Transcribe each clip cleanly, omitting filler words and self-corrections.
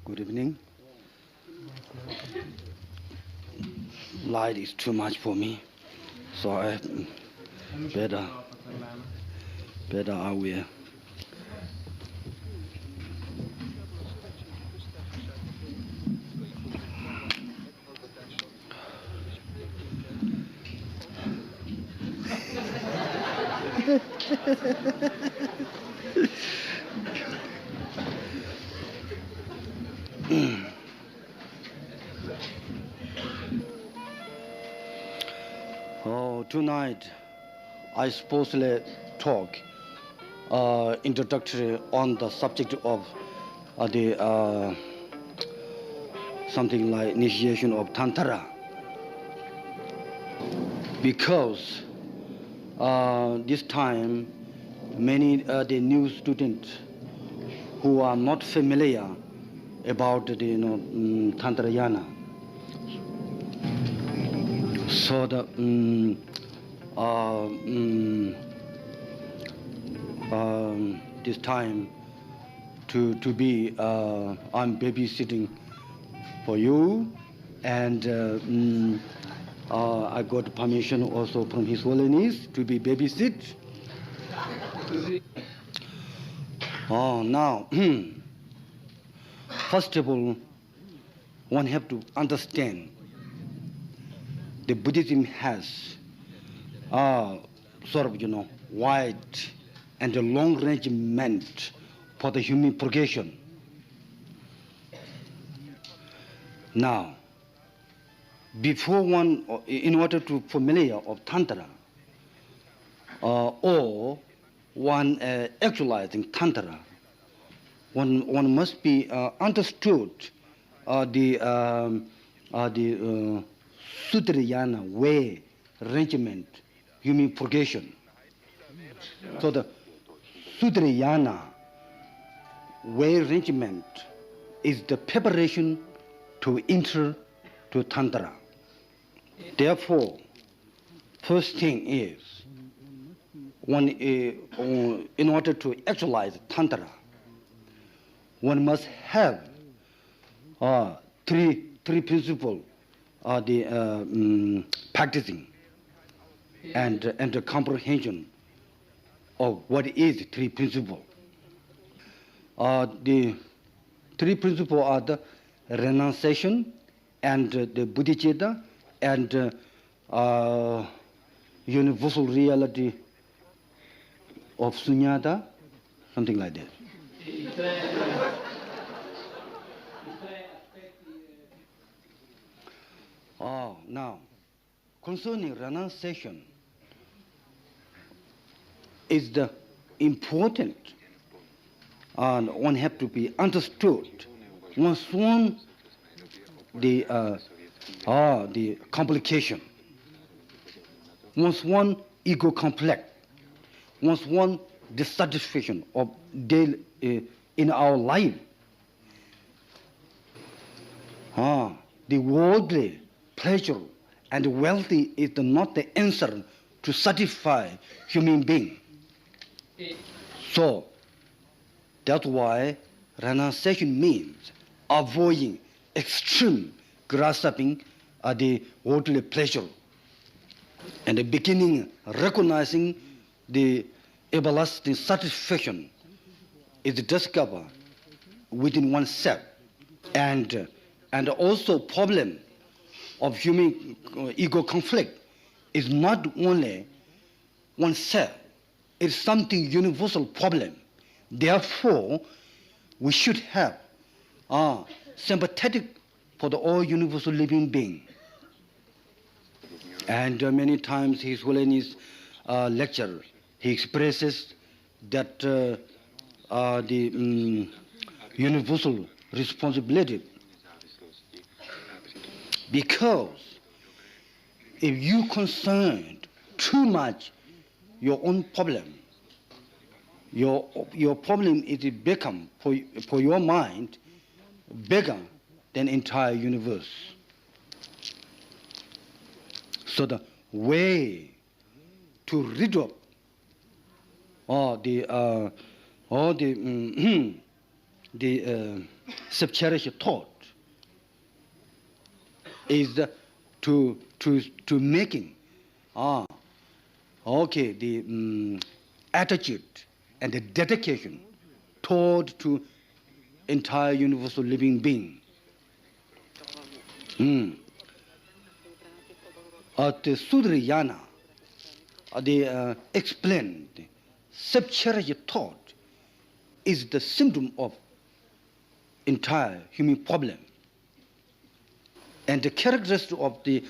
Good evening. Light is too much for me, so I better I will. Tonight I supposedly talk introductory on the subject of the something like initiation of Tantra, because this time many the new students who are not familiar about the Tantrayana, so the this time to be I'm babysitting for you, and I got permission also from His Holiness to be babysit. Now first of all, one have to understand the Buddhism has sort of wide and a long range meant for the human progression. Now, before one, in order to familiar of Tantra, or one actualizing Tantra, one must be understood the Sutrayana way arrangement, human progression. So the Sutrayana way arrangement is the preparation to enter to Tantra. Therefore, first thing is, one in order to actualize Tantra, one must have three principles: the practicing and the comprehension of what is three principles. The three principles are the renunciation and the bodhicitta and universal reality of sunyata, something like that. Now, concerning renunciation, is the important, and one have to be understood. Once one the complication, once one ego complex, once one dissatisfaction of daily in our life, the worldly pleasure and wealthy is not the answer to satisfy human being. So that's why renunciation means avoiding extreme grasping at the worldly pleasure, and the beginning recognizing the everlasting satisfaction is discovered within oneself, and also problem of human ego conflict is not only oneself, it's something universal problem. Therefore, we should have sympathetic for the all universal living being. And many times His Holiness lecture, he expresses that the universal responsibility. Because if you concerned too much your own problem, your problem is become for your mind bigger than entire universe. So the way to rid of all the the self-cherished thought is to making the attitude and the dedication toward to entire universal living being. At the Sudriyana, they explained self-cherished thought is the symptom of entire human problem. And the characteristic of the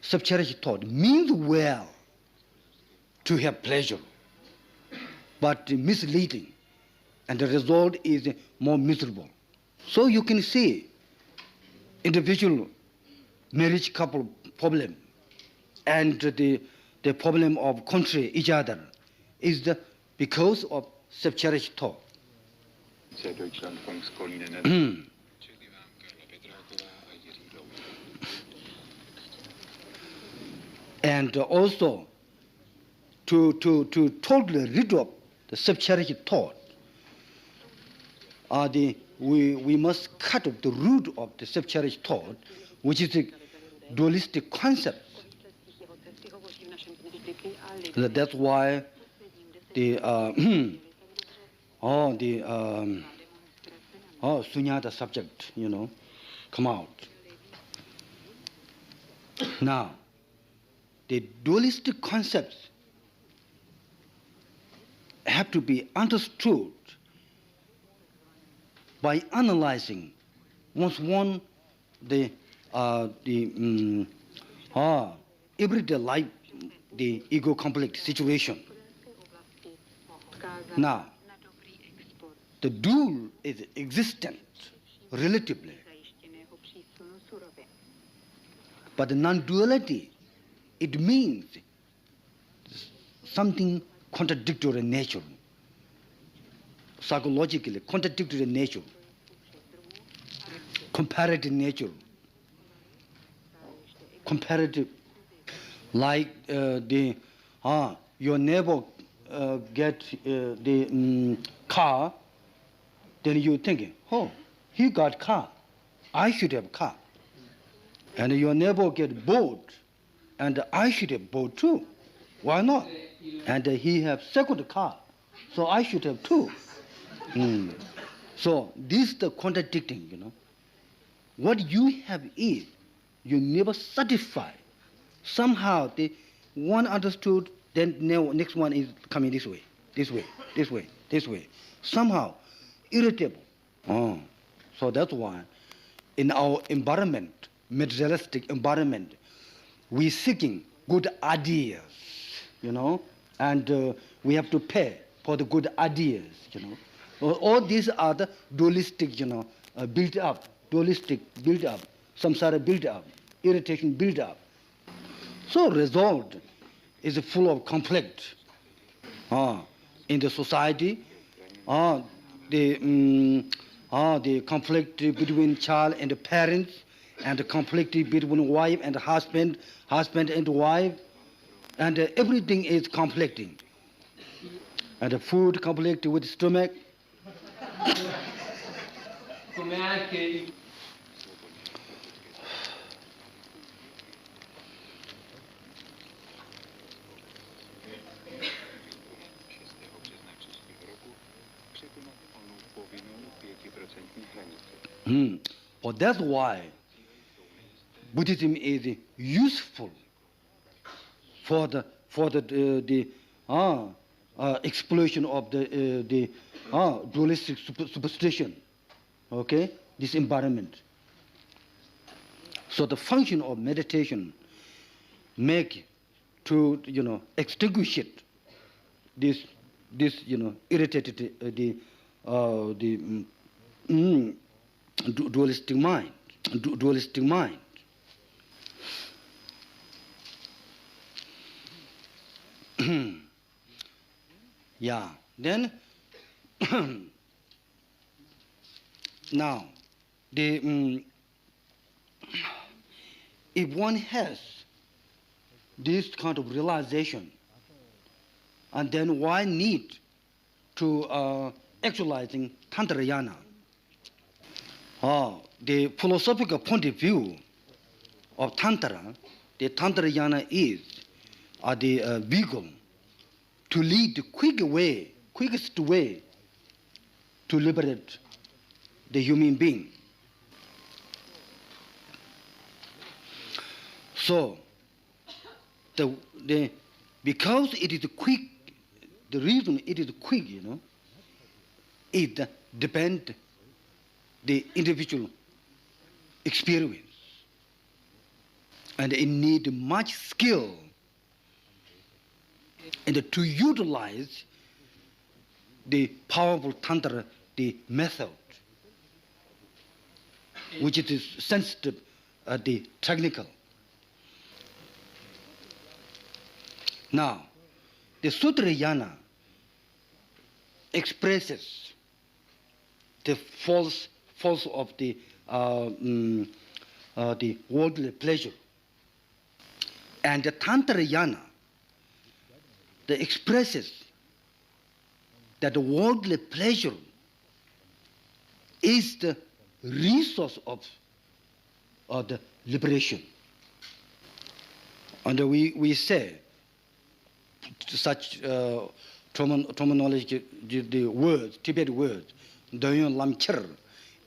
self-cherished thought means well to have pleasure, but misleading, and the result is more miserable. So you can see individual marriage couple problem and the problem of contrary each other is because of self-cherished thought. And also to totally rid of the self-cherished thought, we must cut off the root of the self-cherished thought, which is the dualistic concept. That's why sunyata subject, come out. Now, the dualistic concepts have to be understood by analyzing once the everyday life, the ego conflict situation. Now, the dual is existent relatively, but the non-duality, it means something contradictory in nature, psychologically contradictory in nature, comparative nature, comparative, like your neighbor get the car, then you thinking, oh, he got car, I should have car. And your neighbor get boat, and I should have boat too. Why not? And he have second car, so I should have two. So this is the contradicting, What you have is, you never satisfy. Somehow the one understood, then next one is coming this way, this way, this way, this way. Somehow irritable. So that's why in our environment, materialistic environment, we seeking good ideas, and we have to pay for the good ideas, All these are the dualistic, built up, dualistic built up, samsara built up, irritation built up. So result is full of conflict in the society, the conflict between child and the parents, and the conflict between wife and husband, husband and wife, and everything is conflicting. And the food conflict with stomach. But that's why Buddhism is useful for the exploration of the dualistic superstition. Okay, this environment. So the function of meditation make to extinguish it. This irritated dualistic mind, dualistic mind. Yeah. Then now if one has this kind of realization, and then why need to actualizing Tantra yana, the philosophical point of view of Tantra, the Tantrayana is the vehicle to lead the quickest way to liberate the human being. So, because it is quick, the reason it is quick, it depends the individual experience. And it needs much skill and to utilize the powerful Tantra, the method, which is sensitive, the technical. Now, the Sutrayana expresses the false of the worldly pleasure, and the Tantrayana that expresses that the worldly pleasure is the resource of the liberation. And we say such terminology, the words, Tibetan words, Doyon Lamchir,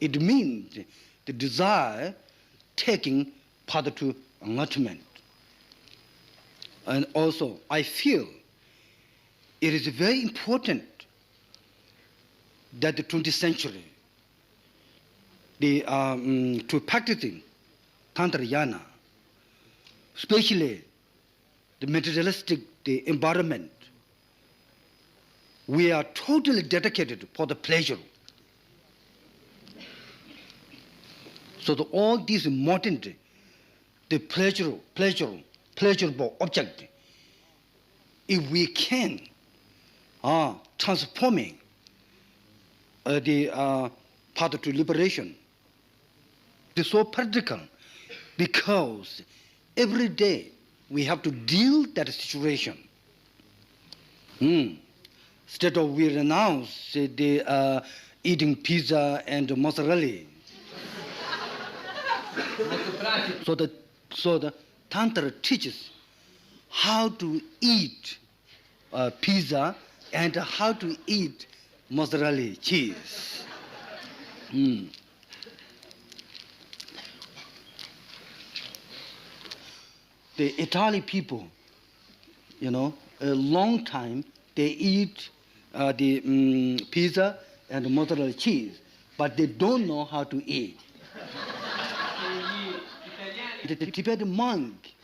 it means the desire taking part to enlightenment. And also, I feel it is very important that the 20th century, to practicing Tantrayana, especially the materialistic the environment, we are totally dedicated for the pleasure. So all these modern, the pleasurable object, if we can transforming the path to liberation, it's so practical because every day we have to deal that situation. Instead of we renounce the eating pizza and mozzarella. So the Tantra teaches how to eat pizza and how to eat mozzarella cheese. The Italian people, a long time they eat the pizza and mozzarella cheese, but they don't know how to eat. The Tibetan monk,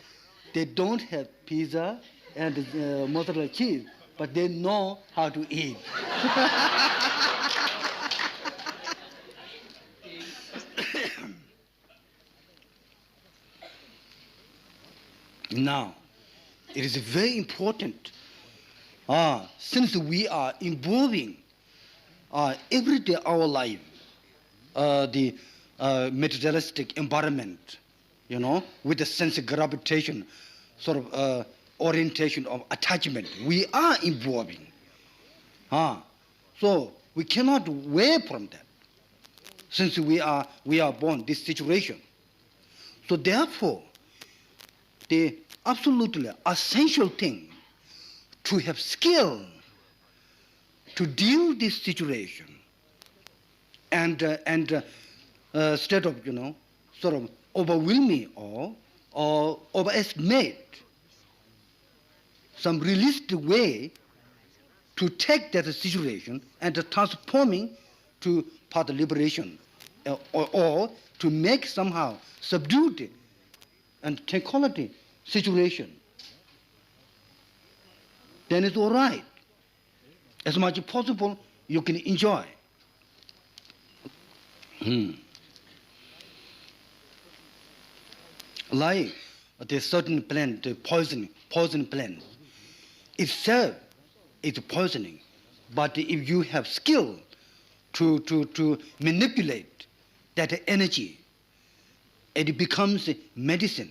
they don't have pizza and mozzarella cheese, but they know how to eat. Now, it is very important, since we are involving every day our life, the materialistic environment, with the sense of gravitation, sort of orientation of attachment, we are involving. So we cannot away from that, since we are born this situation. So therefore, the absolutely essential thing to have skill to deal with this situation and instead of sort of overwhelming or overestimate some realistic way to take that situation and transforming to path of liberation or to make somehow subdued and tranquility situation, then it's all right. As much as possible, you can enjoy. Like the certain plant, the poison plant, itself is poisoning. But if you have skill to manipulate that energy, it becomes medicine.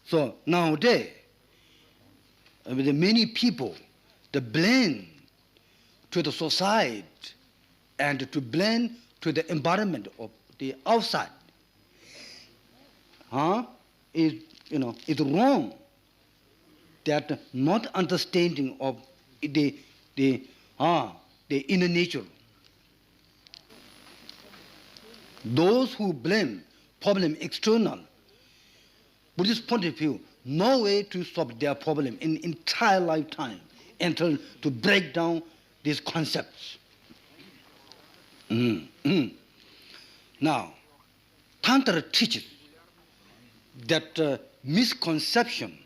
So nowadays, many people, they blame to the society and to blend to the environment of the outside, is wrong. That not understanding of the inner nature. Those who blame problem external, Buddhist point of view, no way to solve their problem in entire lifetime until to break down these concepts. Now, Tantra teaches that misconception,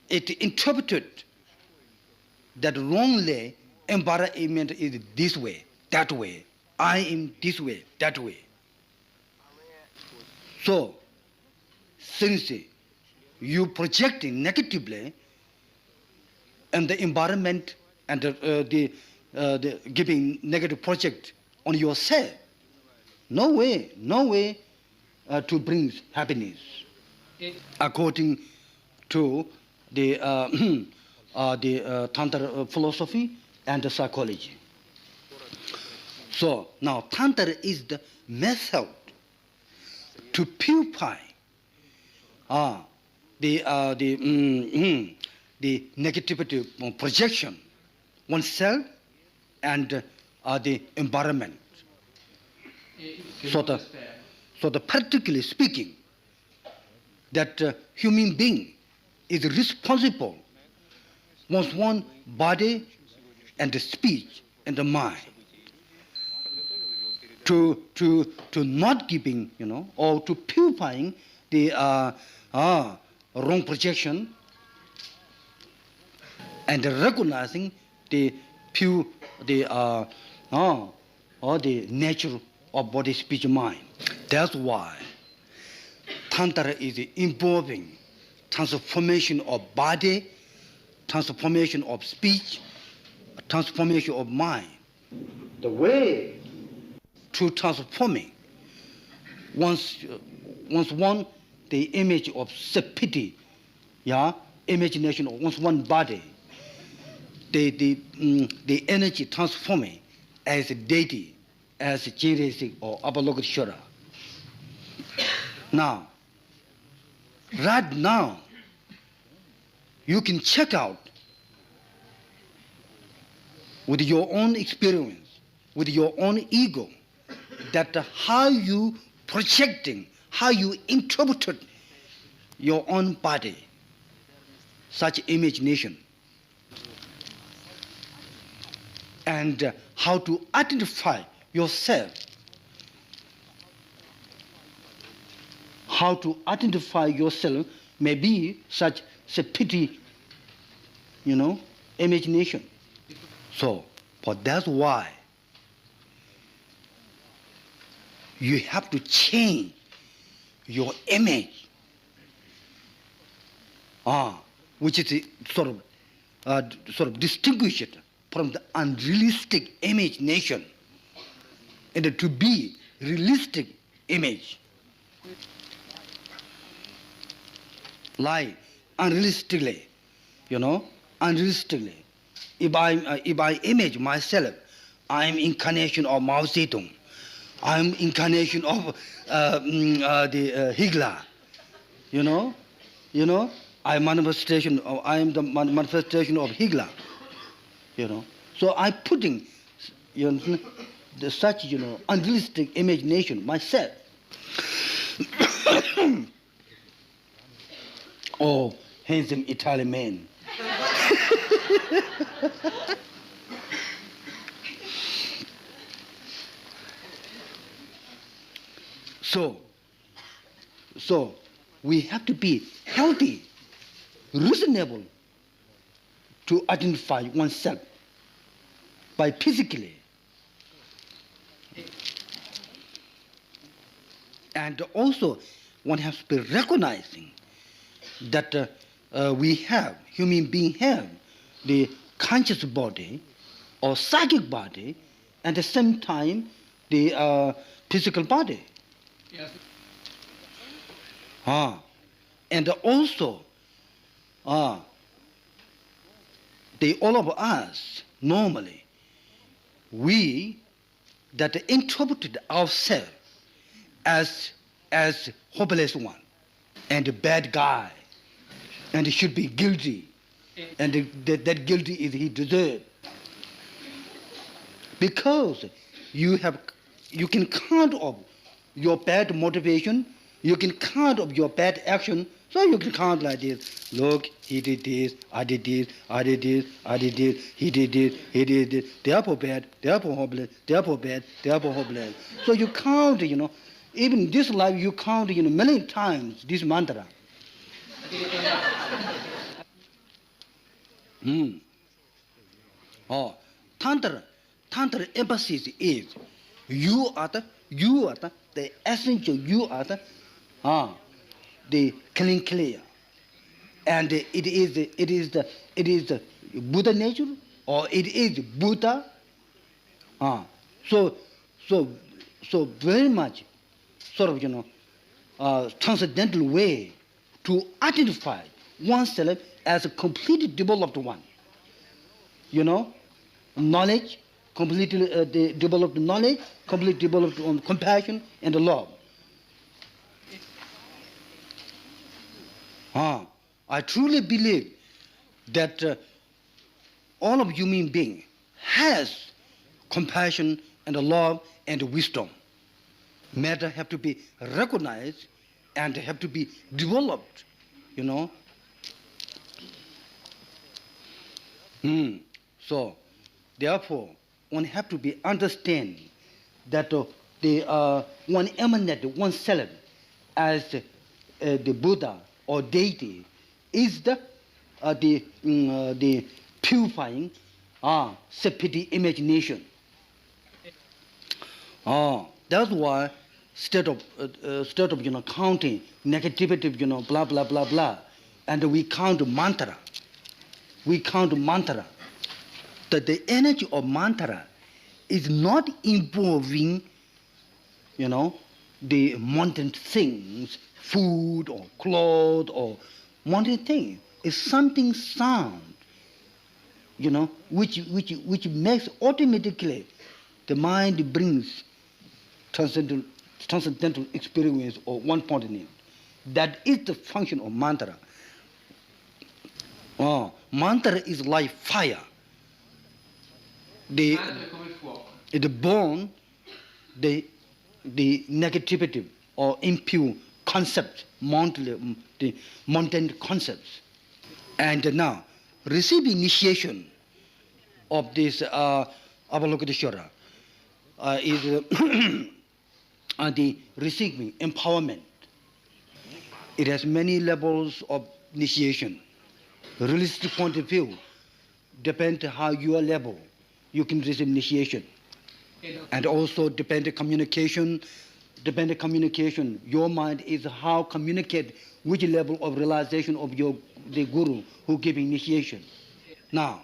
it interpreted that wrongly embodiment is this way, that way. I am this way, that way. So, since you projecting negatively and the environment and the giving negative project on yourself, no way to bring happiness, according to the Tantra philosophy and the psychology. So now Tantra is the method to purify the negativity projection oneself and the environment. So the practically speaking, that human being is responsible one's one body and the speech and the mind to not giving, or to purifying the wrong projection and recognizing the pure or the nature of body, speech, mind. That's why Tantra is involving transformation of body, transformation of speech, transformation of mind. The way to transforming once one the image of self-pity, imagination of one's one body, the energy transforming as a deity, as a genius or Avalokiteshvara. Now, right now, you can check out with your own experience, with your own ego, that how you projecting, how you interpreted your own body, such imagination, and how to identify yourself, how to identify yourself may be such a pity, imagination. So, but that's why you have to change your image, which is sort of distinguish it from the unrealistic imagination, and to be realistic image. Like unrealistically, unrealistically. If I image myself, I'm incarnation of Mao Zedong, I'm incarnation of the Hitler, I am the manifestation of Hitler, So I putting, such unrealistic imagination myself. Oh, handsome Italian man. So we have to be healthy, reasonable to identify oneself by physically. And also one has to be recognizing that human beings have the conscious body or psychic body, and at the same time the physical body. Yes. And also all of us, normally, we that interpreted ourselves as hopeless one and a bad guy and should be guilty and that guilty is he deserved. Because you can count of your bad motivation, you can count of your bad action, so you can count like this. Look, he did this, I did this, I did this, I did this, he did this, he did this, therefore bad, therefore hopeless, therefore bad, therefore hopeless. So you count, even in this life you count, many times this mantra. Oh, Tantra emphasis is you are the essential, you are the clear. And it is the Buddha nature, or it is Buddha. So very much sort of transcendental way to identify oneself as a completely developed one. Knowledge, completely developed knowledge, completely developed compassion and love. I truly believe that all of human beings has compassion and love and wisdom. Matter have to be recognized and have to be developed, So, therefore, one have to be understand that one emanate oneself as the Buddha or deity is the purifying separate imagination. That's why instead of counting negativity, blah blah blah blah, and we count mantra. We count mantra. That the energy of mantra is not involving, the mountain things, food or clothes or mountain things. It's something sound, which makes automatically the mind brings transcendental experience or one point in it. That is the function of mantra. Mantra is like fire. It burn the negativity or impure concept, the mountain concepts. And now, receive initiation of this Avalokiteshvara is the receiving empowerment. It has many levels of initiation. Realistic point of view, depends how your level, you can receive initiation. And also dependent communication, your mind is how communicate which level of realization of the guru who gave initiation. Now,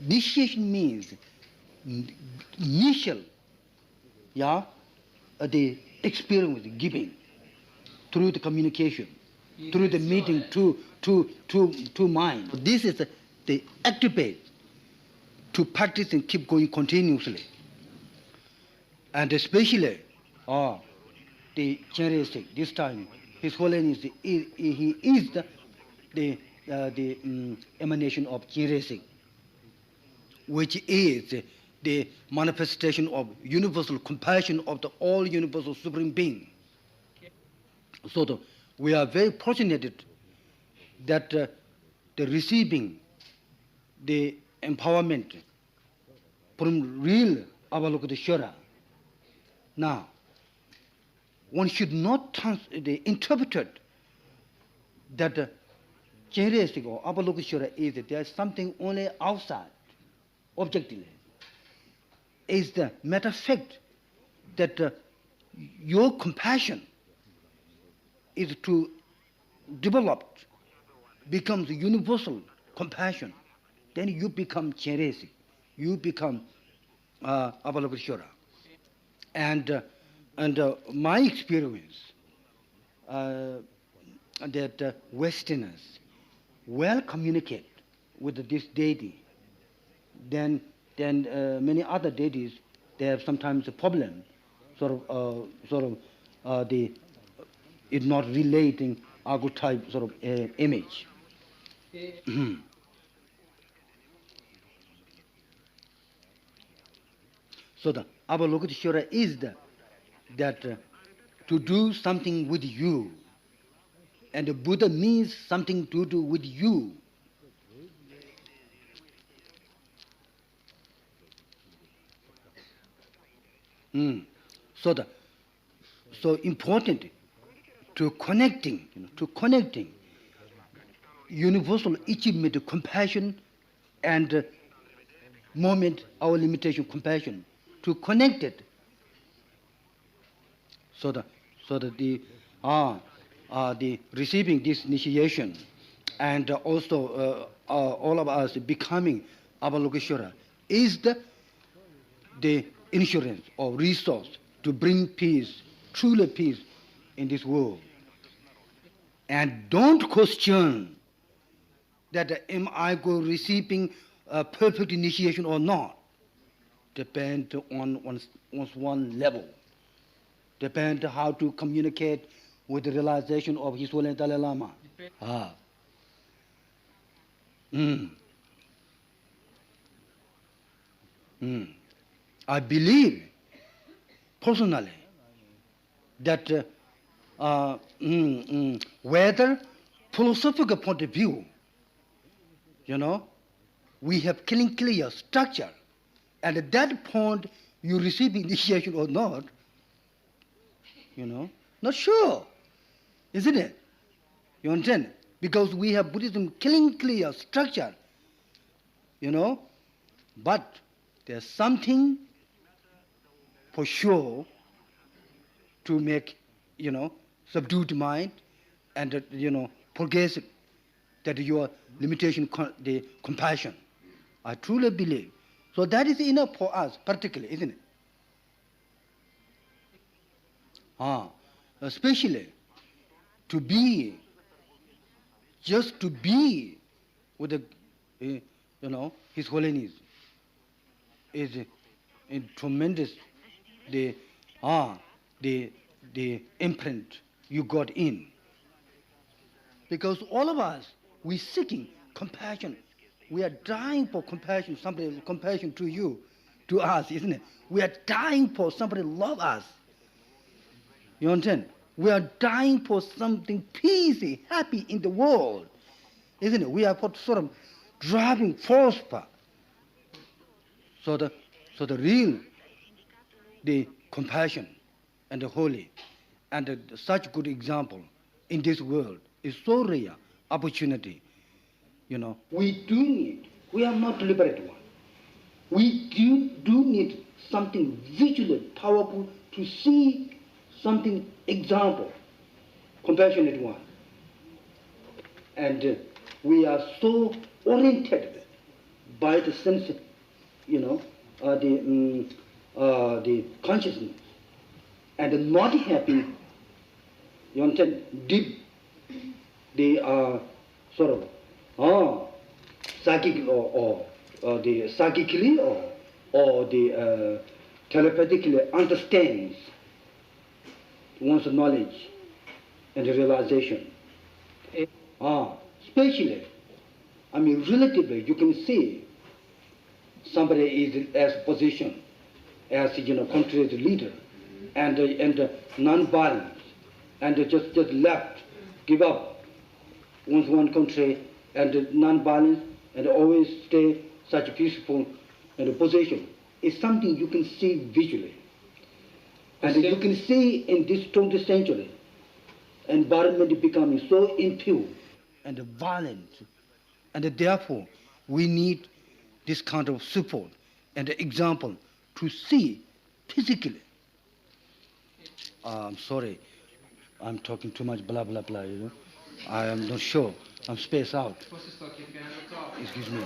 initiation means initial, the experience giving through the communication, through the meeting, to mind. This is the activate to practice and keep going continuously. And especially, the Chenresik, this time, His Holiness, he is the emanation of Chenresik, which is the manifestation of universal compassion of the all universal supreme being. So we are very fortunate that the receiving the empowerment from real Avalokiteshvara. Now, one should not interpret that Chenresik or Avalokiteshvara is that there is something only outside, objectively. It's the matter of fact that your compassion is to develop, becomes universal compassion. Then you become Chenresik, you become Avalokiteshvara. And my experience that Westerners well communicate with this deity, then many other deities, they have sometimes a problem, it's not relating archetype sort of image. So the Avalokiteshvara is that to do something with you, and the Buddha means something to do with you. So important to connecting universal achievement of compassion and moment our limitation compassion, to connect it, so that the receiving this initiation, and also all of us becoming Avalokiteshvara is the insurance or resource to bring peace, truly peace in this world. And don't question that am I receiving a perfect initiation or not. Depend on one's one level. Depend how to communicate with the realization of His Holiness Dalai Lama. I believe personally that whether philosophical point of view, we have clear structure, and at that point you receive initiation or not, not sure, isn't it? You understand? Because we have Buddhism clear structure, but there's something for sure to make, subdued mind and, progressive, that your limitation, the compassion. I truly believe. So that is enough for us, particularly, isn't it? Especially just to be with His Holiness is a tremendous the imprint you got in. Because all of us, we seeking compassion. We are dying for compassion, somebody compassion to you, to us, isn't it? We are dying for somebody to love us. You understand? We are dying for something peaceful, happy in the world, isn't it? We are for sort of driving force. So the real, the compassion and the holy, and such good example in this world is so rare opportunity. We do need. We are not liberated one. We do need something visually powerful to see something example, compassionate one. And we are so oriented by the sense, the consciousness, and not having, you understand, deep, the sort of psychic or the psychically or the telepathically understands one's knowledge and realization. Especially, relatively, you can see somebody is as position as country leader and non-violence and just left, give up one country and non-violence and always stay such a peaceful position is something you can see visually. And you can see in this 20th century, environment becoming so impure and violent, and therefore we need this kind of support and example to see physically. I'm sorry, I'm talking too much blah blah blah, I am not sure, I'm spaced out. Excuse me.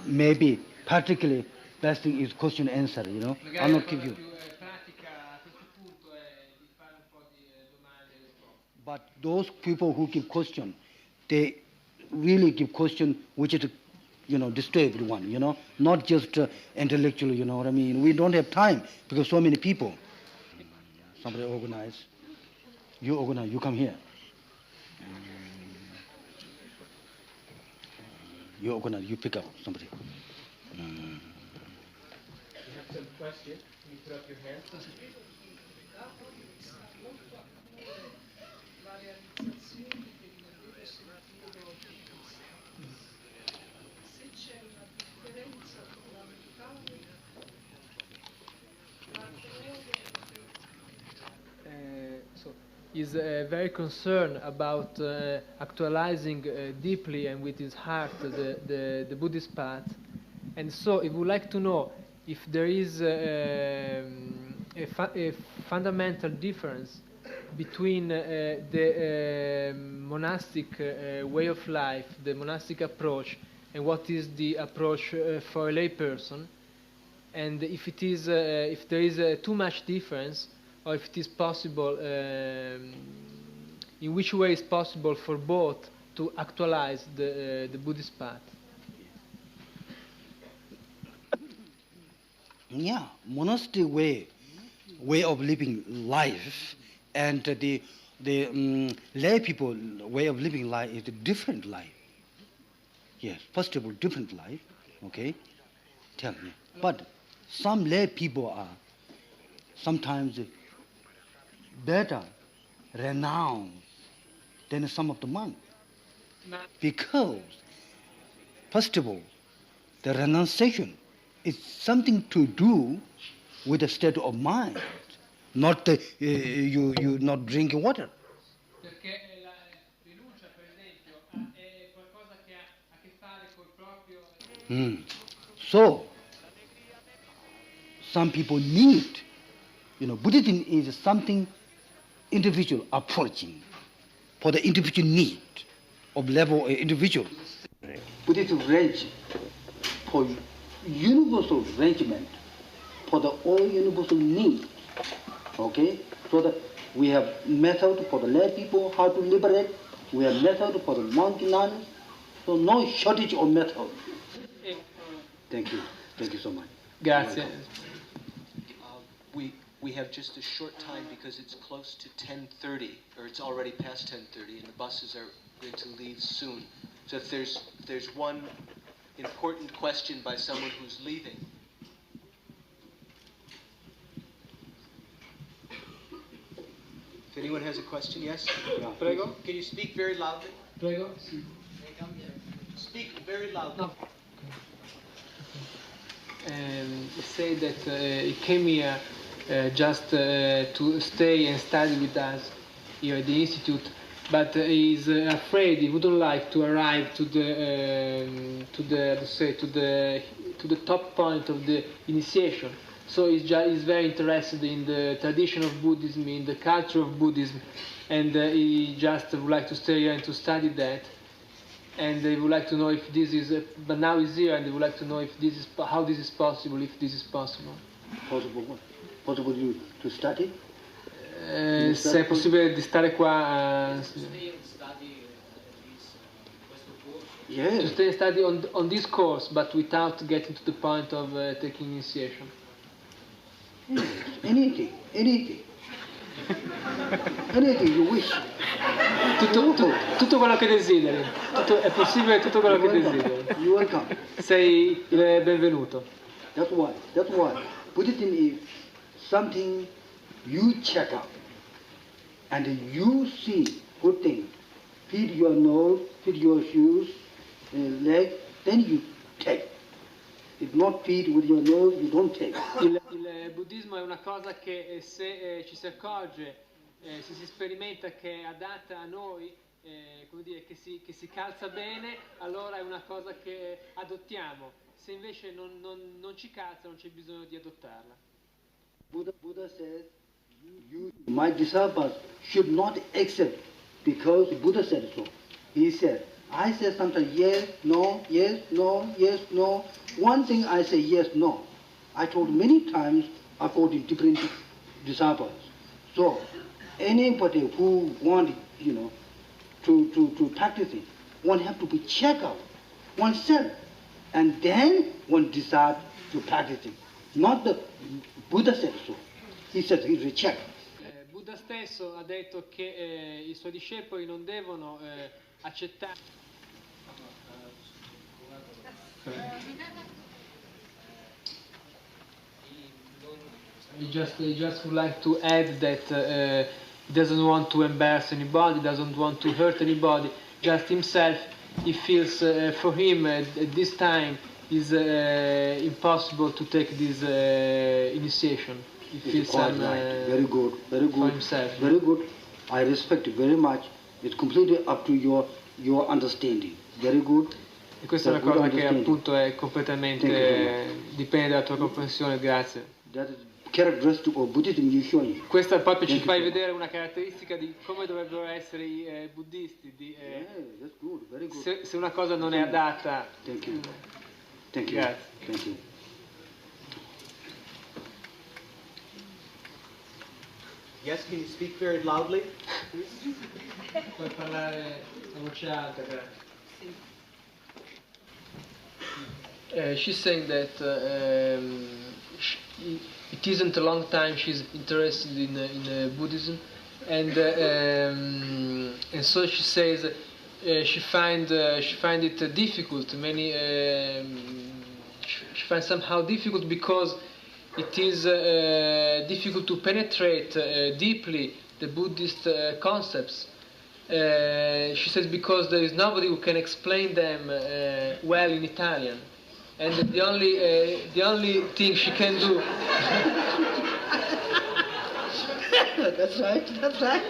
Maybe particularly best thing is question answer, I'm not give you. But those people who give question, they really give question which is, destroy everyone, not just intellectual, you know what I mean. We don't have time because so many people. Somebody organize. You organize, you come here. You organize, you pick up somebody. You have some questions? You put up your hand. So is very concerned about actualizing deeply and with his heart the Buddhist path, and so he would like to know if there is a fundamental difference between the monastic way of life, the monastic approach, and what is the approach for a lay person, and if it is if there is too much difference, or if it is possible, in which way is possible for both to actualize the Buddhist path. Yeah, monastic way of living life, and the lay people way of living life is a different life. Yes, first of all, different life. Okay, tell me. But some lay people are sometimes better renowned than some of the monks, because first of all, the renunciation is something to do with the state of mind, not you not drinking water. Perché la rinuncia, per esempio, è qualcosa che ha a che fare col proprio. So, some people need, Buddhism is something individual approaching for the individual need of level individual. Buddhism range for universal arrangement for the all universal needs. Okay, so that we have method for the lay people how to liberate. We have method for the monk nuns. So no shortage of method. Thank you so much. Grazie. We have just a short time because it's close to 10:30, or it's already past 10:30, and the buses are going to leave soon. So if there's one important question by someone who's leaving. If anyone has a question, yes? Yeah. Prego. Can you speak very loudly? Prego. Speak very loudly. No. Say that he came here just to stay and study with us here at the institute, but he's afraid he wouldn't like to arrive to the top point of the initiation. So he's very interested in the tradition of Buddhism, in the culture of Buddhism, and he just would like to stay here and to study that. And they would like to know if this is, but now he's here, and they would like to know if this is, how this is possible, if this is possible. Possible what? Possible to study? Se è possibile di stare qua. Yes. To stay and study on this course, but without getting to the point of taking initiation. Anything. Anything you wish. Tutto quello che desideri. È possibile tutto quello che desideri. You're welcome. Sei il benvenuto. That's why. Buddhism is something you check out and you see good things. Feed your nose, feed your shoes, leg, then you take. If not feed with your nose, you don't take. Il buddismo è una cosa che se ci si accorge, se si sperimenta che è adatta a noi, come dire, che si calza bene, allora è una cosa che adottiamo. Se invece non ci calza, non c'è bisogno di adottarla. Buddha says, my disciples should not accept because Buddha said so. He said, I say sometimes yes, no, yes, no, yes, no. One thing I say yes, no. I told many times according to different disciples. So anybody who wanted, to practice it, one have to be check out oneself, and then one decide to practice it. Not the Buddha said so. He said he recheck. Buddha stesso ha detto che i suoi discepoli non devono accettare. He just would like to add that he doesn't want to embarrass anybody, doesn't want to hurt anybody, just himself. He feels for him at this time is impossible to take this initiation. He feels some, right. Very good, very good. For himself. Very good. I respect it very much. It's completely up to your understanding. Very good. E questa è una cosa che appunto è completamente dipende dalla tua comprensione, grazie. That is characteristic of Buddhism you show you. Questa proprio ci fai vedere una caratteristica di come dovrebbero essere i buddisti. That's good, very good. Se una cosa non è adatta. Thank you. Thank you. Grazie. Thank you. Yes, can you speak very loudly? Puoi parlare a voce alta, grazie. She's saying that it isn't a long time she's interested in Buddhism, and so she says she find it difficult. She finds somehow difficult because it is difficult to penetrate deeply the Buddhist concepts. She says because there is nobody who can explain them well in Italian, and the only thing she can do. That's right. That's right.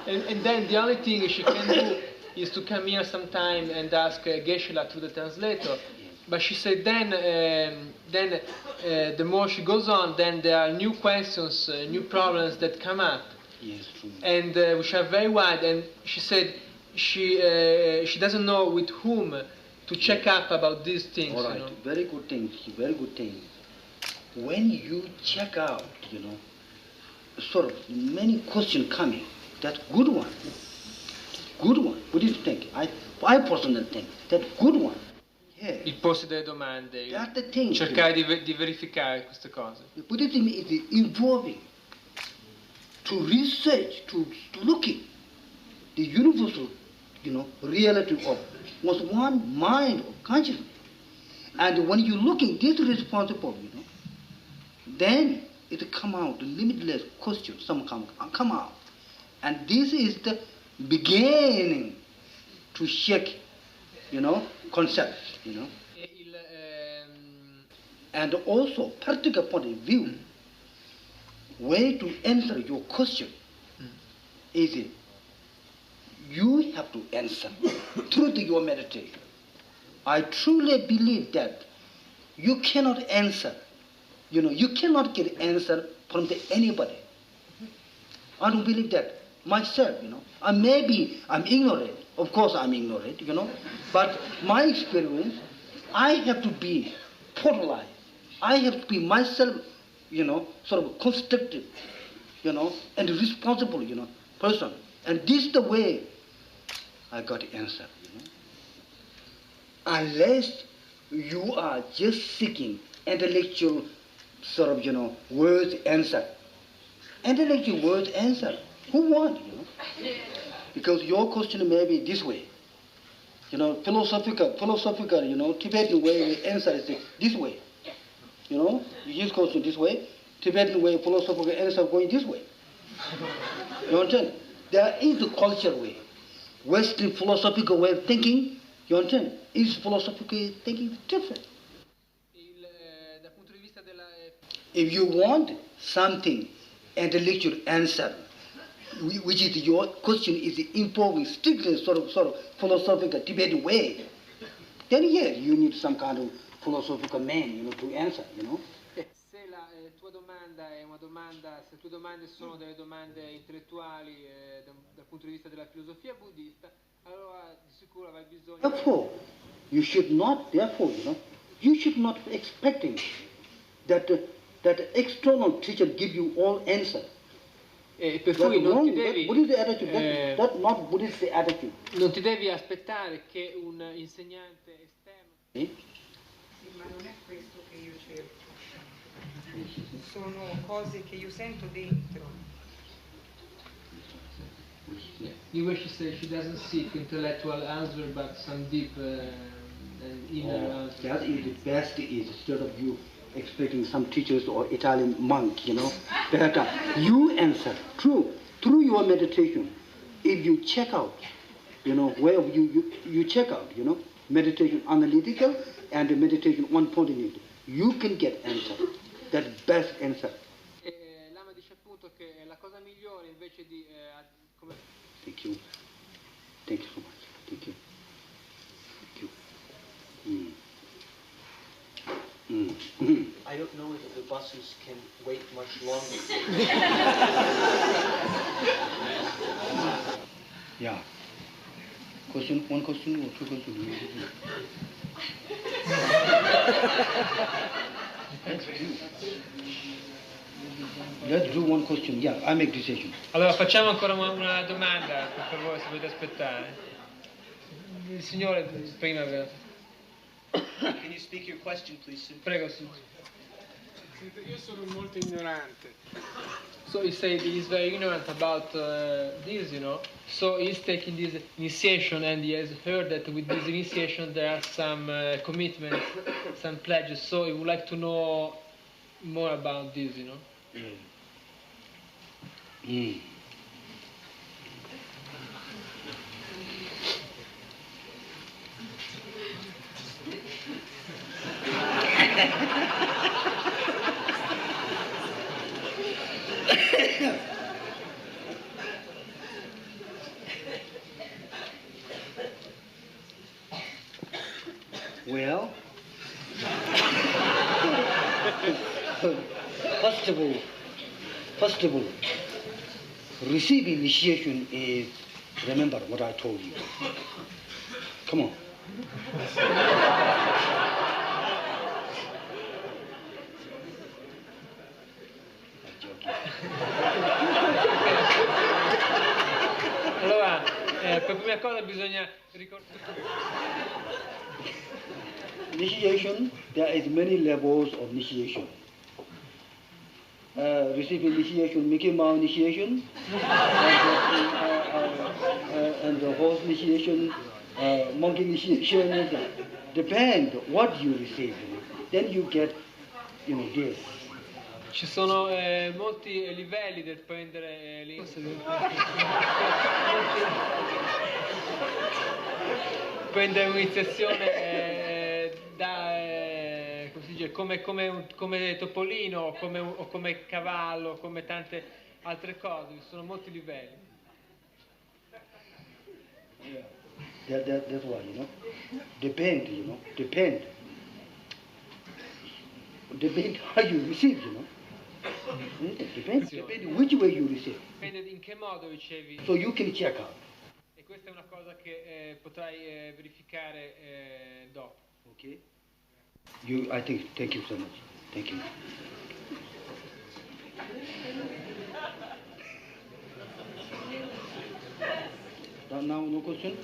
And then the only thing she can do is to come here sometime and ask Geshe-la through the translator. But she said then the more she goes on, then there are new questions, new problems that come up, Yes, true. and which are very wide. And she said she doesn't know with whom to check up about these things. All right. You know? Very good thing. Very good thing. When you check out, sort of many questions coming. That's good one. Good one. What do you think? I personally think that's good one. Yeah. Il porsi delle domande, That's the thing. cercare di verificare queste cose. The Buddhism is involving to research, to looking the universal, reality of was one mind of consciousness. And when you're looking this responsible, then it come out the limitless question. Some come out, and this is the beginning to shake, concepts, And also, practical point of view, way to answer your question is you have to answer through your meditation. I truly believe that you cannot answer, you cannot get answer from anybody. I don't believe that myself, Maybe I'm ignorant. Of course I'm ignorant, But my experience, I have to be totalized. I have to be myself, sort of constructive, and responsible, person. And this is the way I got the answer, Unless you are just seeking intellectual sort of, words answer. Intellectual words answer. Who want, Because your question may be this way. Philosophical, Tibetan way the answer is this way. His question this way, Tibetan way, philosophical answer going this way. You understand? There is a cultural way. Western philosophical way of thinking, you understand? East philosophical thinking different. If you want something, intellectual answer, which is your question is involving strictly sort of philosophical Tibetan way, then yes, you need some kind of philosophical man, to answer, Se la tua domanda è una domanda, se le tue domande sono delle domande intellettuali dal punto di vista della filosofia buddista, allora di sicuro avrai bisogno. Therefore, you should not be expecting that external teacher give you all answer. per cui non ti devi, Buddhist attitude, that's not Buddhist attitude. non ti devi aspettare che un insegnante esterno... Eh? Sì, ma non è questo che io cerco. Sono cose che io sento dentro. The way she says she doesn't seek intellectual answer, but some deep and inner answer. That is the best is instead of you expecting some teachers or Italian monk, you know, that you answer through your meditation. If you check out, you know, where you check out, you know, meditation analytical and the meditation one pointed, you can get answer, that best answer. Lama dice appunto che la cosa migliore invece di come... Thank you so much. Thank you. I don't know if the buses can wait much longer. Yeah. One question or two questions? Let's do one question. Yeah, I make decision. Allora facciamo ancora una domanda, per favore, se volete aspettare. Il signore prima aveva... Can you speak your question, please? Prego, sì. Io sono molto ignorante. So he said he's very ignorant about this, you know. So he's taking this initiation, and he has heard that with this initiation there are some commitments, some pledges. So he would like to know more about this, you know. Well, first of all, receiving initiation is, remember what I told you. Come on. Allora, per prima cosa bisogna ricordare. Initiation, there is many levels of initiation. Receiving initiation, Mickey Mouse initiation, and the horse initiation, monkey initiation. Depend what you receive. Then you get, you know, this. Ci sono molti livelli del prendere prendere un'iniziazione da come si dice, come topolino o come cavallo, come tante altre cose, ci sono molti livelli. That's why, you know. Depend, you know. Depend how you receive, you know. Depende which way you receive. Dipende in che modo ricevi. So you can check out. E questa è una cosa che potrai verificare dopo. Okay. Thank you so much. Thank you. Now no question?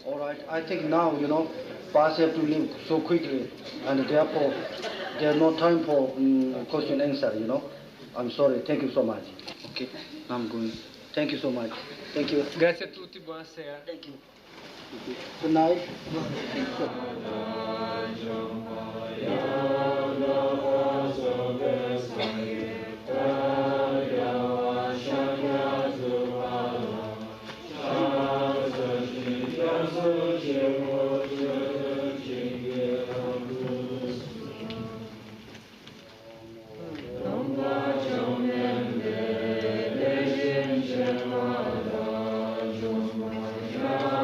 All right, I think now, you know, Bas have to leave so quickly, and therefore there's no time for question answer, you know. I'm sorry, thank you so much. Okay, now I'm going. Thank you so much. Thank you. Grazie a tutti, buonasera. Thank you. Good night. Yeah.